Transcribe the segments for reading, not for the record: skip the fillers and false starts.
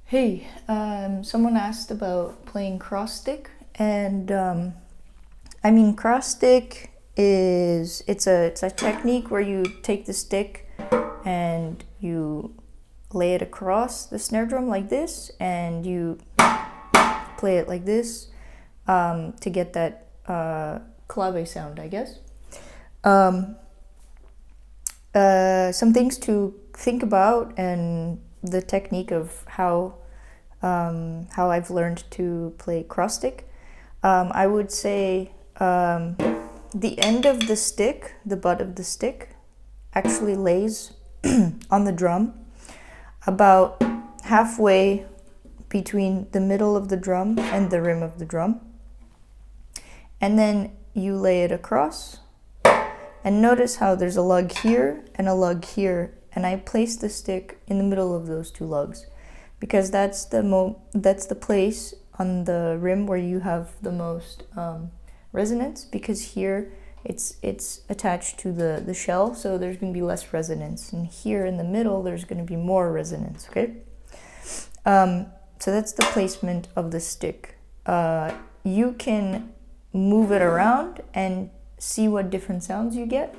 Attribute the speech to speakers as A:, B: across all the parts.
A: Hey, someone asked about playing cross stick, and cross stick is it's a technique where you take the stick and you lay it across the snare drum like this, and you play it like this to get that clave sound, I guess. Some things to think about and the technique of how I've learned to play cross stick. I would say the end of the stick, the butt of the stick, actually lays on the drum about halfway between the middle of the drum and the rim of the drum. And then you lay it across. And notice how there's a lug here and a lug here, and I place the stick in the middle of those two lugs because that's the place on the rim where you have the most resonance, because here it's attached to the shell, so there's going to be less resonance, and here in the middle there's going to be more resonance. Okay, so that's the placement of the stick. You can move it around and see what different sounds you get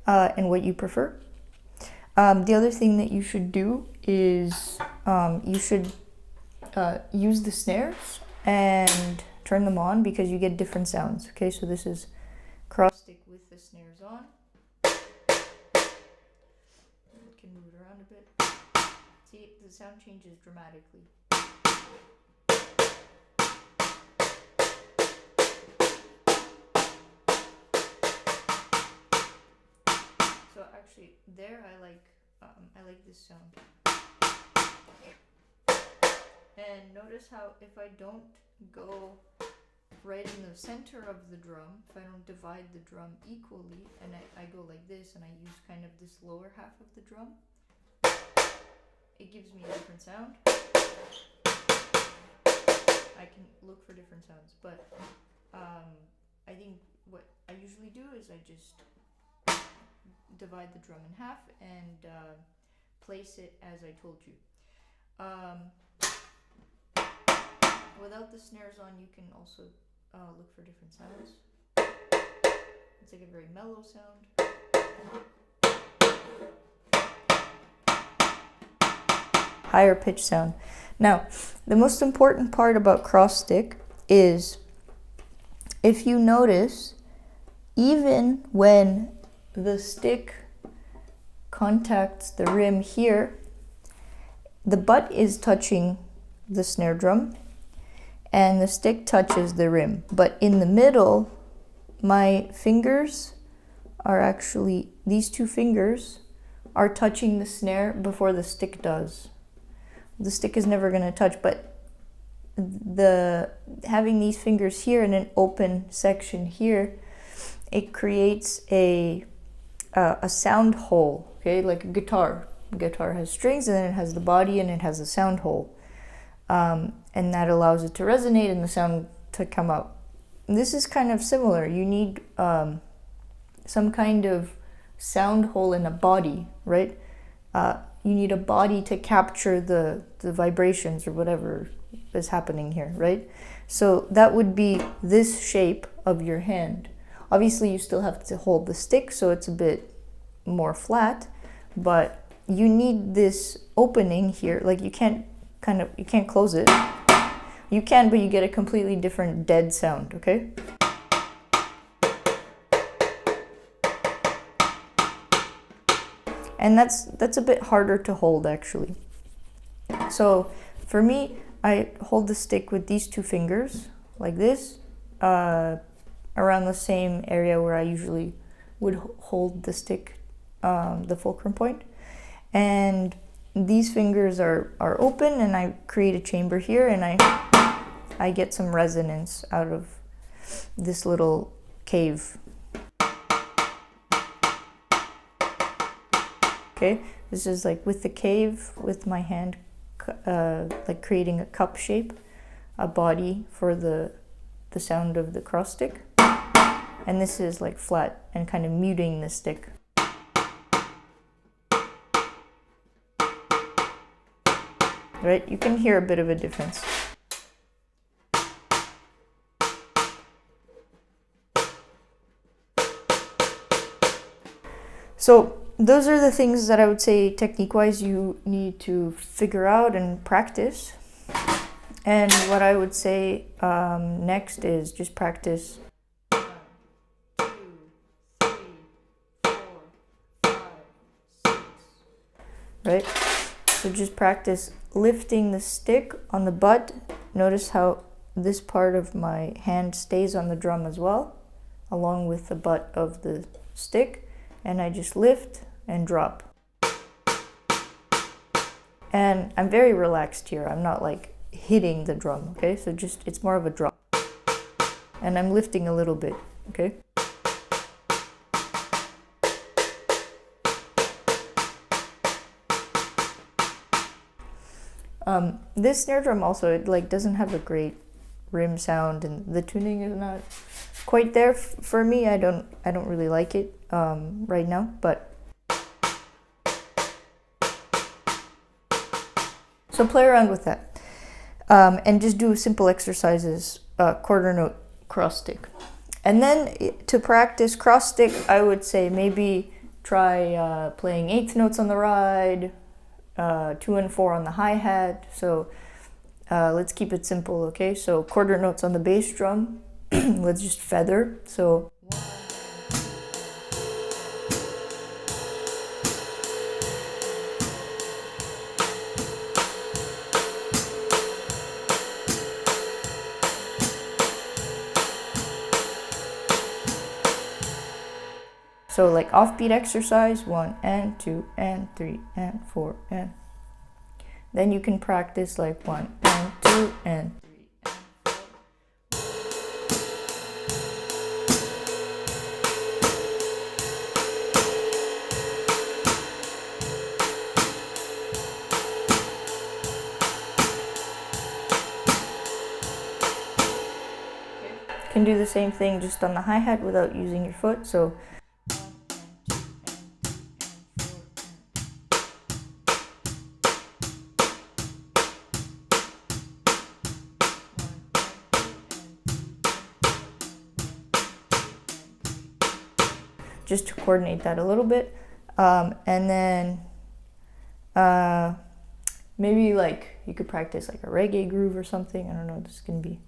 A: and what you prefer. The other thing that you should do is you should use the snares and turn them on, because you get different sounds. Okay, so this is cross stick with the snares on. You can move it around a bit. See, the sound changes dramatically. So actually, there I like this sound. And notice how if I don't go right in the center of the drum, if I don't divide the drum equally, and I go like this, and I use kind of this lower half of the drum, it gives me a different sound. I can look for different sounds, but I think what I usually do is I just divide the drum in half and place it as I told you. Without the snares on, you can also look for different sounds. It's like a very mellow sound. Higher pitch sound. Now, the most important part about cross stick is, if you notice, even when the stick contacts the rim here, the butt is touching the snare drum and the stick touches the rim, but in the middle my fingers are actually, these two fingers are touching the snare before the stick does. The stick is never going to touch, but having these fingers here in an open section here, it creates a sound hole. Okay, like a guitar. A guitar has strings, and then it has the body, and it has a sound hole, and that allows it to resonate and the sound to come out. And this is kind of similar. You need some kind of sound hole in a body, right? You need a body to capture the vibrations or whatever is happening here, right? So that would be this shape of your hand. Obviously, you still have to hold the stick, so it's a bit more flat, but you need this opening here. Like you can't close it. You can, but you get a completely different dead sound, okay? And that's a bit harder to hold, actually. So for me, I hold the stick with these two fingers like this, around the same area where I usually would hold the stick, the fulcrum point. And these fingers are open, and I create a chamber here, and I get some resonance out of this little cave. Okay, this is like with the cave, with my hand like creating a cup shape, a body for the sound of the cross stick. And this is like flat and kind of muting the stick. right? You can hear a bit of a difference. So those are the things that I would say technique-wise you need to figure out and practice. And what I would say next is just practice 1, 2, 3, 4, 5, 6. Right? So just practice lifting the stick on the butt. Notice how this part of my hand stays on the drum as well, along with the butt of the stick. And I just lift and drop. And I'm very relaxed here. I'm not like hitting the drum, okay? So just, it's more of a drop. And I'm lifting a little bit, okay? This snare drum also, it like doesn't have a great rim sound, and the tuning is not quite there for me. I don't really like it right now, but so play around with that and just do simple exercises, quarter note cross stick. And then to practice cross stick, I would say maybe try playing eighth notes on the ride, 2 and 4 on the hi-hat. So let's keep it simple, okay? So quarter notes on the bass drum. Let's just feather. So like offbeat exercise, 1 and 2 and 3 and 4 and then you can practice like 1 and 2 and 3 and 4. You can do the same thing just on the hi-hat without using your foot. So just to coordinate that a little bit. And then maybe like you could practice like a reggae groove or something. I don't know, this can be.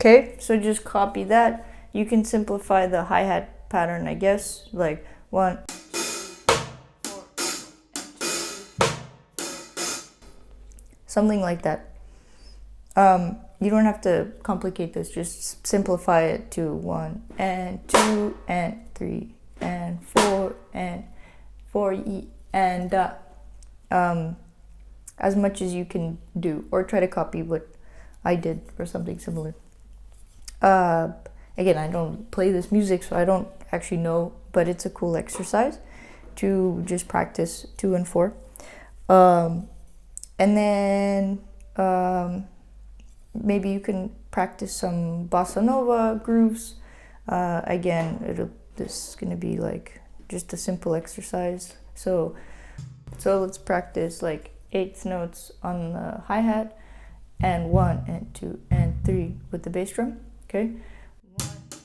A: Okay, so just copy that. You can simplify the hi-hat pattern, I guess, like 1, 2, 4, and 2, something like that. You don't have to complicate this, just simplify it to 1 and 2 and 3 and 4 and 4 and as much as you can do, or try to copy what I did or something similar. Again, I don't play this music, so I don't actually know, but it's a cool exercise to just practice 2 and 4. And then maybe you can practice some bossa nova grooves. Again, this is gonna be like just a simple exercise. So let's practice like eighth notes on the hi-hat and 1 and 2 and 3 with the bass drum. Okay. 1, 2.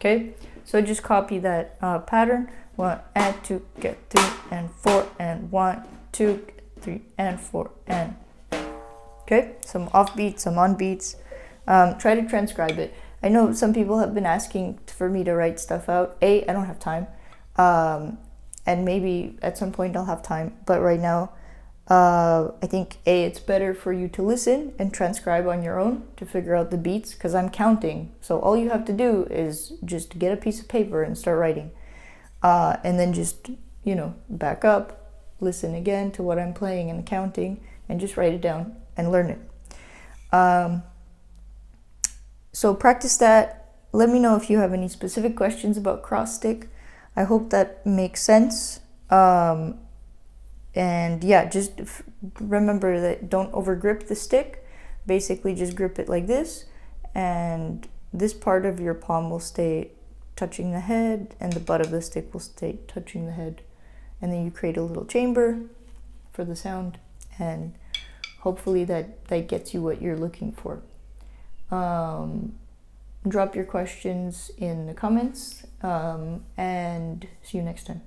A: Okay, So just copy that pattern. 1 and 2, get 3 and 4 and 1, 2, 3 and 4 and okay. Some offbeats, some on beats. Try to transcribe it. I know some people have been asking for me to write stuff out. I don't have time, and maybe at some point I'll have time. But right now, I think it's better for you to listen and transcribe on your own to figure out the beats, because I'm counting. So all you have to do is just get a piece of paper and start writing, and then just back up, listen again to what I'm playing and counting, and just write it down and learn it. So practice that. Let me know if you have any specific questions about cross stick. I hope that makes sense. And yeah, just remember that don't over grip the stick. Basically just grip it like this, and this part of your palm will stay touching the head and the butt of the stick will stay touching the head. And then you create a little chamber for the sound, and hopefully that gets you what you're looking for. Drop your questions in the comments, and see you next time.